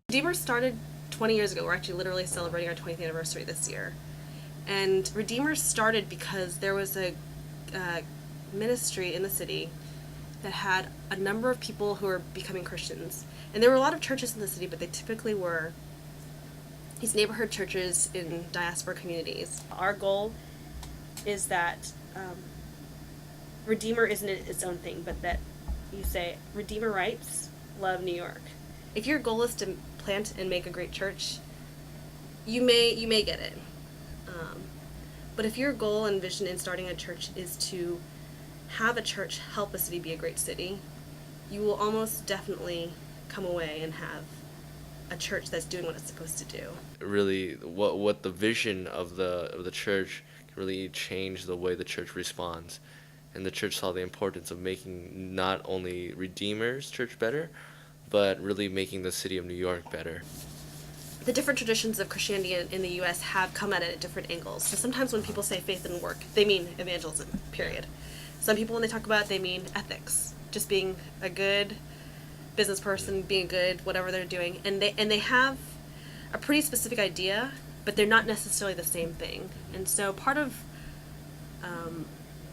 Redeemer started 20 years ago. We're actually literally celebrating our 20th anniversary this year. And Redeemer started because there was a ministry in the city that had a number of people who were becoming Christians. And there were a lot of churches in the city, but they typically were these neighborhood churches in diaspora communities. Our goal is that Redeemer isn't its own thing, but that you say, Redeemer Rights, love New York. If your goal is to plant and make a great church, you may get it. But if your goal and vision in starting a church is to have a church help a city be a great city, you will almost definitely come away and have a church that's doing what it's supposed to do. Really, what the vision of the church can really change the way the church responds. And the church saw the importance of making not only Redeemer's church better, but really making the city of New York better. The different traditions of Christianity in the U.S. have come at it at different angles. So sometimes when people say faith and work, they mean evangelism, period. Some people, when they talk about it, they mean ethics, just being a good business person, being good, whatever they're doing. And they have a pretty specific idea, but they're not necessarily the same thing. And so part of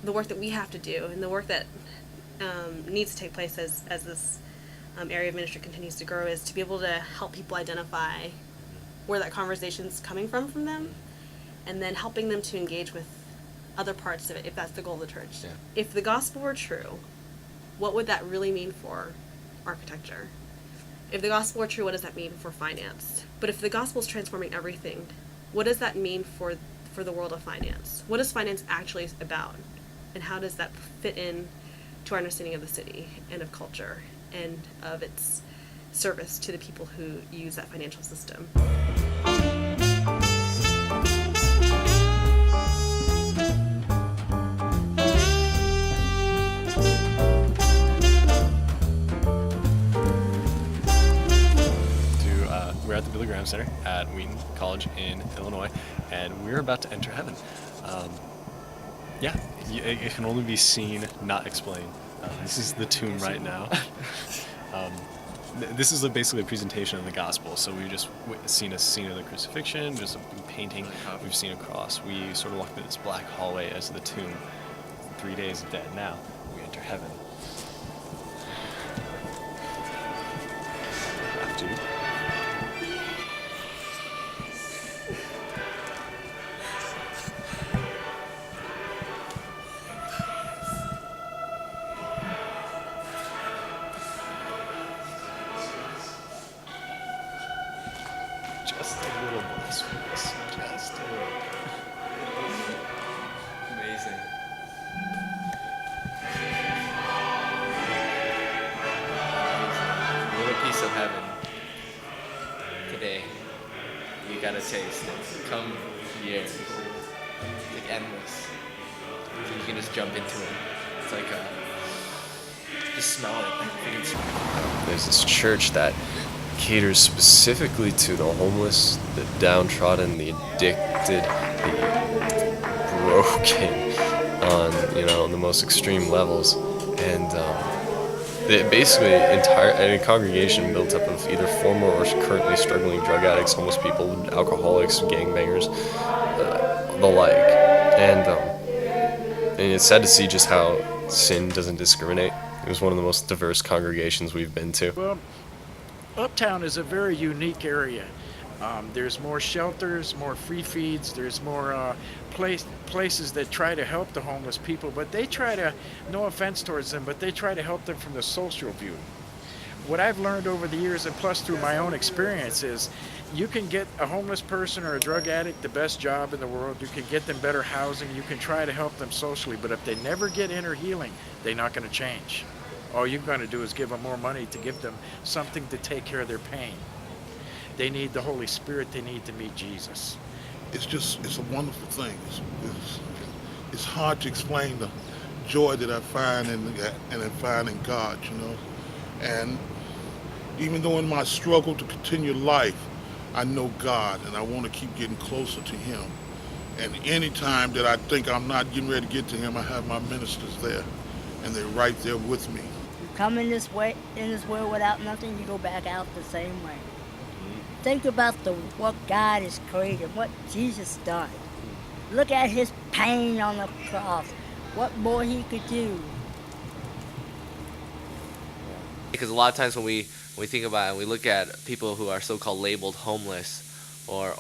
the work that we have to do, and the work that needs to take place as this area of ministry continues to grow, is to be able to help people identify where that conversation's coming from them, and then helping them to engage with other parts of it, if that's the goal of the church. Yeah. If the gospel were true, what would that really mean for architecture? If the gospel were true, what does that mean for finance? But if the gospel is transforming everything, what does that mean for the world of finance? What is finance actually about? And how does that fit in to our understanding of the city and of culture and of its service to the people who use that financial system? We're at the Billy Graham Center at Wheaton College in Illinois, and we're about to enter heaven. It can only be seen, not explained. This is the tomb right now. This is basically a presentation of the gospel. So we've just seen a scene of the crucifixion, just a painting. We've seen a cross. We sort of walk through this black hallway as the tomb. 3 days dead. Now we enter heaven. After you. Just a little blasphemous. Just a little. Amazing. A little piece of heaven today. You gotta taste it. Come here. It's like endless. So you can just jump into it. It's like just smell it. You can smell it. There's this church that caters specifically to the homeless, the downtrodden, the addicted, the broken on the most extreme levels. And they basically a congregation built up of either former or currently struggling drug addicts, homeless people, alcoholics, gangbangers, the like. And it's sad to see just how sin doesn't discriminate. It was one of the most diverse congregations we've been to. Well, Uptown is a very unique area. There's more shelters, more free feeds. There's more places that try to help the homeless people, but they try to, no offense towards them, but they try to help them from the social view. What I've learned over the years, and plus through my own experience, is you can get a homeless person or a drug addict the best job in the world. You can get them better housing. You can try to help them socially, but if they never get inner healing, they're not going to change. All you're going to do is give them more money to give them something to take care of their pain. They need the Holy Spirit. They need to meet Jesus. It's a wonderful thing. It's hard to explain the joy that I find in finding God, you know. And even though in my struggle to continue life, I know God and I want to keep getting closer to Him. And any time that I think I'm not getting ready to get to Him, I have my ministers there, and they're right there with me. You come in this world without nothing, you go back out the same way. Think about what God has created, what Jesus done. Look at His pain on the cross. What more He could do. Because a lot of times when we think about it, and we look at people who are so-called labeled homeless or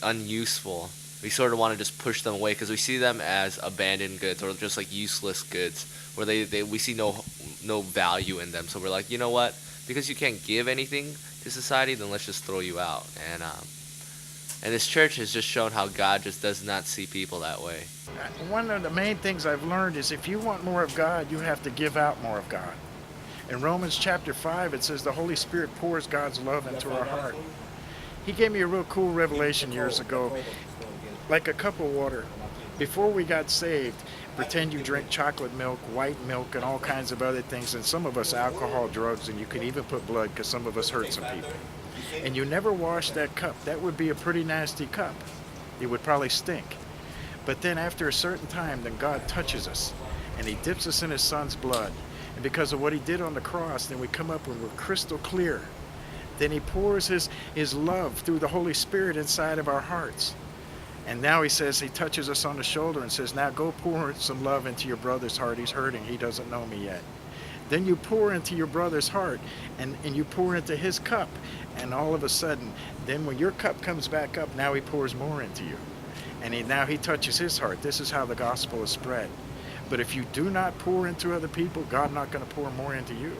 unuseful, we sort of want to just push them away because we see them as abandoned goods or just like useless goods, where we see no value in them. So we're like, you know what? Because you can't give anything to society, then let's just throw you out. And this church has just shown how God just does not see people that way. One of the main things I've learned is if you want more of God, you have to give out more of God. In Romans chapter 5, it says the Holy Spirit pours God's love into our heart. He gave me a real cool revelation years ago, like a cup of water. Before we got saved, pretend you drink chocolate milk, white milk, and all kinds of other things, and some of us alcohol, drugs, and you could even put blood because some of us hurt some people. And you never wash that cup. That would be a pretty nasty cup. It would probably stink. But then after a certain time, then God touches us, and He dips us in His Son's blood. And because of what He did on the cross, then we come up and we're crystal clear. Then He pours His love through the Holy Spirit inside of our hearts. And now He says, He touches us on the shoulder and says, now go pour some love into your brother's heart. He's hurting. He doesn't know me yet. Then you pour into your brother's heart and you pour into his cup. And all of a sudden, then when your cup comes back up, now He pours more into you. And now He touches his heart. This is how the gospel is spread. But if you do not pour into other people, God's not going to pour more into you.